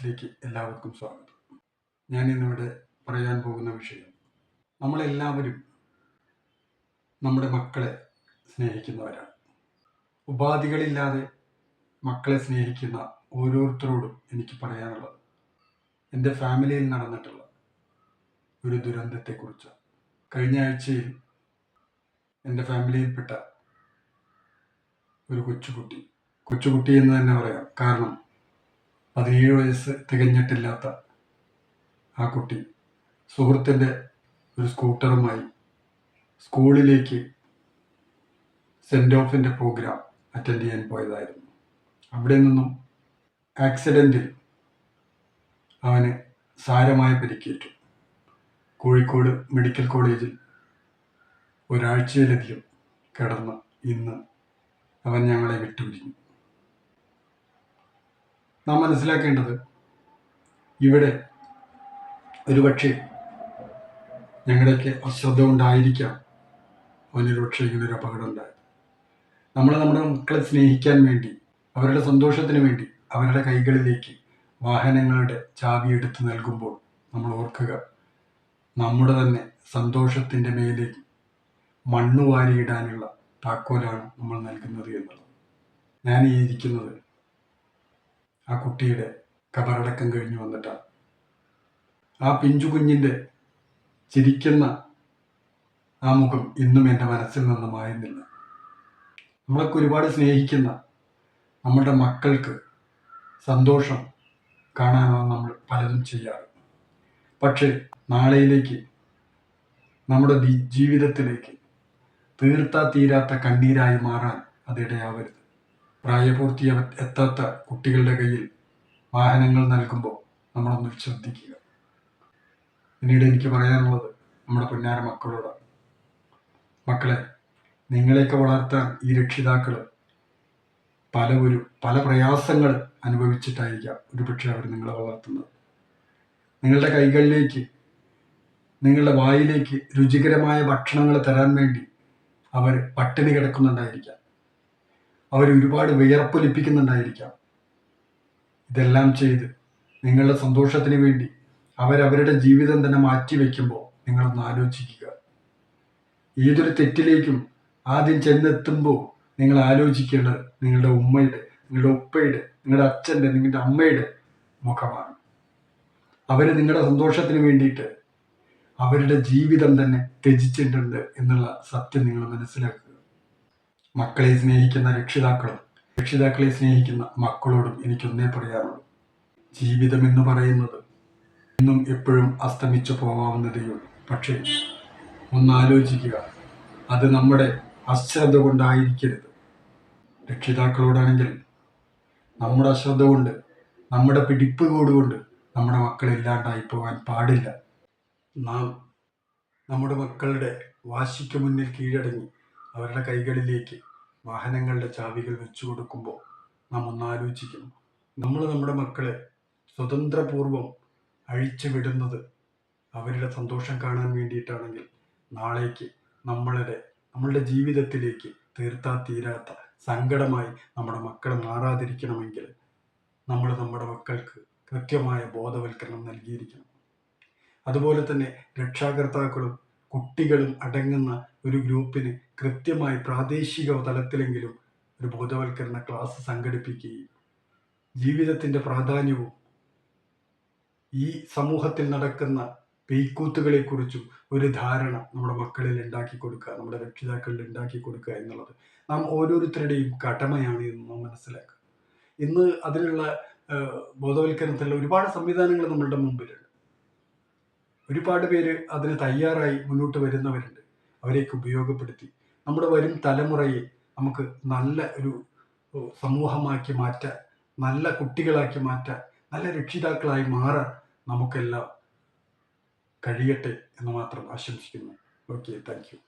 ക്ലാസ്സിലേക്ക് എല്ലാവർക്കും സ്വാഗതം. ഞാൻ ഇന്നിവിടെ പറയാൻ പോകുന്ന വിഷയം, നമ്മളെല്ലാവരും നമ്മുടെ മക്കളെ സ്നേഹിക്കുന്നവരാണ്. ഉപാധികളില്ലാതെ മക്കളെ സ്നേഹിക്കുന്ന ഓരോരുത്തരോടും എനിക്ക് പറയാനുള്ളത് എൻ്റെ ഫാമിലിയിൽ നടന്നിട്ടുള്ള ഒരു ദുരന്തത്തെക്കുറിച്ചാണ്. കഴിഞ്ഞ ആഴ്ചയിൽ എൻ്റെ ഫാമിലിയിൽപ്പെട്ട ഒരു കൊച്ചുകുട്ടി എന്ന് തന്നെ പറയാം. കാരണം 17 വയസ്സ് തികഞ്ഞിട്ടില്ലാത്ത ആ കുട്ടി സുഹൃത്തിൻ്റെ ഒരു സ്കൂട്ടറുമായി സ്കൂളിലേക്ക് സെൻഡ് ഓഫിൻ്റെ പ്രോഗ്രാം അറ്റൻഡ് ചെയ്യാൻ പോയതായിരുന്നു. അവിടെ നിന്നും ആക്സിഡൻറ്റിൽ അവന് സാരമായ പരിക്കേറ്റു. കോഴിക്കോട് മെഡിക്കൽ കോളേജിൽ ഒരാഴ്ചയിലധികം കിടന്ന് ഇന്ന് അവൻ ഞങ്ങളെ വിട്ടുപിരിഞ്ഞു. നാം മനസ്സിലാക്കേണ്ടത്, ഇവിടെ ഒരുപക്ഷെ ഞങ്ങളുടെയൊക്കെ അശ്രദ്ധ കൊണ്ടായിരിക്കാം അവനൊരു പക്ഷേ ഇങ്ങനൊരു അപകടം ഉണ്ടായത്. നമ്മുടെ മക്കളെ സ്നേഹിക്കാൻ വേണ്ടി, അവരുടെ സന്തോഷത്തിന് വേണ്ടി അവരുടെ കൈകളിലേക്ക് വാഹനങ്ങളുടെ ചാവി എടുത്ത് നൽകുമ്പോൾ നമ്മൾ ഓർക്കുക, നമ്മുടെ തന്നെ സന്തോഷത്തിൻ്റെ മേലേക്ക് മണ്ണ് വാരിയിടാനുള്ള താക്കോലാണ് നമ്മൾ നൽകുന്നത് എന്നുള്ളത്. ഞാൻ ഈ ഇരിക്കുന്നത് ആ കുട്ടിയുടെ കബറടക്കം കഴിഞ്ഞു വന്നിട്ടാണ്. ആ പിഞ്ചു കുഞ്ഞിൻ്റെ ചിരിക്കുന്ന ആ മുഖം ഇന്നും എൻ്റെ മനസ്സിൽ നിന്ന് മായുന്നില്ല. നമ്മളൊക്കെ ഒരുപാട് സ്നേഹിക്കുന്ന നമ്മുടെ മക്കൾക്ക് സന്തോഷം കാണാനാണ് നമ്മൾ പലതും ചെയ്യാറ്. പക്ഷേ നാളെയിലേക്ക്, നമ്മുടെ ജീവിതത്തിലേക്ക് തീരാത്ത കണ്ണീരായി മാറാൻ അതിടയാവരുത്. പ്രായപൂർത്തി എത്താത്ത കുട്ടികളുടെ കയ്യിൽ വാഹനങ്ങൾ നൽകുമ്പോൾ നമ്മളൊന്ന് ശ്രദ്ധിക്കുക. പിന്നീട് എനിക്ക് പറയാനുള്ളത് നമ്മുടെ പൊന്നാര മക്കളോടാണ്. മക്കളെ, നിങ്ങളെയൊക്കെ വളർത്താൻ ഈ രക്ഷിതാക്കൾ പല പ്രയാസങ്ങൾ അനുഭവിച്ചിട്ടായിരിക്കാം ഒരുപക്ഷെ അവർ നിങ്ങളെ വളർത്തുന്നത്. നിങ്ങളുടെ കൈകളിലേക്ക്, നിങ്ങളുടെ വായിലേക്ക് രുചികരമായ ഭക്ഷണങ്ങൾ തരാൻ വേണ്ടി അവർ പട്ടിണി കിടക്കുന്നുണ്ടായിരിക്കാം. അവർ ഒരുപാട് വിയർപ്പൊലിപ്പിക്കുന്നുണ്ടായിരിക്കാം. ഇതെല്ലാം ചെയ്ത് നിങ്ങളുടെ സന്തോഷത്തിന് വേണ്ടി അവരവരുടെ ജീവിതം തന്നെ മാറ്റിവെക്കുമ്പോൾ നിങ്ങളൊന്ന് ആലോചിക്കുക. ഏതൊരു തെറ്റിലേക്കും ആദ്യം ചെന്നെത്തുമ്പോൾ നിങ്ങൾ ആലോചിക്കേണ്ടത് നിങ്ങളുടെ ഉമ്മയുടെ, നിങ്ങളുടെ ഉപ്പയുടെ, നിങ്ങളുടെ അച്ഛൻ്റെ, നിങ്ങളുടെ അമ്മയുടെ മുഖമാണ്. അവർ നിങ്ങളുടെ സന്തോഷത്തിന് വേണ്ടിയിട്ട് അവരുടെ ജീവിതം തന്നെ ത്യജിച്ചിട്ടുണ്ട് എന്നുള്ള സത്യം നിങ്ങൾ മനസ്സിലാക്കുക. മക്കളെ സ്നേഹിക്കുന്ന രക്ഷിതാക്കളെ സ്നേഹിക്കുന്ന മക്കളോടും എനിക്കൊന്നേ പറയാനുള്ളൂ, ജീവിതം എന്ന് പറയുന്നത് ഇന്നും എപ്പോഴും അസ്തമിച്ചു പോകാവുന്നതേയുള്ളൂ. പക്ഷേ ഒന്നാലോചിക്കുക, അത് നമ്മുടെ അശ്രദ്ധ കൊണ്ടായിരിക്കരുത്. രക്ഷിതാക്കളോടാണെങ്കിൽ നമ്മുടെ അശ്രദ്ധ കൊണ്ട്, നമ്മുടെ പിടിപ്പുകോട് കൊണ്ട് നമ്മുടെ മക്കൾ ഇല്ലാണ്ടായി പോകാൻ പാടില്ല. നാം നമ്മുടെ മക്കളുടെ വാശിക്ക് മുന്നിൽ കീഴടങ്ങി അവരുടെ കൈകളിലേക്ക് വാഹനങ്ങളുടെ ചാവികൾ വെച്ചു കൊടുക്കുമ്പോൾ നാം ഒന്നാലോചിക്കണം, നമ്മുടെ മക്കളെ സ്വതന്ത്രപൂർവം അഴിച്ചു വിടുന്നത് അവരുടെ സന്തോഷം കാണാൻ വേണ്ടിയിട്ടാണെങ്കിൽ നാളേക്ക് നമ്മളുടെ ജീവിതത്തിലേക്ക് തീരാത്ത സങ്കടമായി നമ്മുടെ മക്കൾ മാറാതിരിക്കണമെങ്കിൽ നമ്മൾ നമ്മുടെ മക്കൾക്ക് കൃത്യമായ ബോധവൽക്കരണം നൽകിയിരിക്കണം. അതുപോലെ തന്നെ രക്ഷാകർത്താക്കളും കുട്ടികളും അടങ്ങുന്ന ഒരു ഗ്രൂപ്പിന് കൃത്യമായി പ്രാദേശിക തലത്തിലെങ്കിലും ഒരു ബോധവൽക്കരണ ക്ലാസ് സംഘടിപ്പിക്കുകയും ജീവിതത്തിൻ്റെ പ്രാധാന്യവും ഈ സമൂഹത്തിൽ നടക്കുന്ന പേയ്ക്കൂത്തുകളെക്കുറിച്ചും ഒരു ധാരണ നമ്മുടെ മക്കളിൽ ഉണ്ടാക്കി കൊടുക്കുക, നമ്മുടെ രക്ഷിതാക്കളിൽ ഉണ്ടാക്കി കൊടുക്കുക എന്നുള്ളത് നാം ഓരോരുത്തരുടെയും കടമയാണ് എന്ന് നാം മനസ്സിലാക്കുക. ഇന്ന് അതിനുള്ള ബോധവൽക്കരണത്തിലുള്ള ഒരുപാട് സംവിധാനങ്ങൾ നമ്മളുടെ മുമ്പിലുണ്ട്. ഒരുപാട് പേര് അതിന് തയ്യാറായി മുന്നോട്ട് വരുന്നവരുണ്ട്. അവരെയൊക്കെ ഉപയോഗപ്പെടുത്തി നമ്മുടെ വരും തലമുറയെ നമുക്ക് നല്ല ഒരു സമൂഹമാക്കി മാറ്റാൻ, നല്ല കുട്ടികളാക്കി മാറ്റാൻ, നല്ല രക്ഷിതാക്കളായി മാറാൻ നമുക്കെല്ലാം കഴിയട്ടെ എന്ന് മാത്രം ആശംസിക്കുന്നു. Okay, thank you.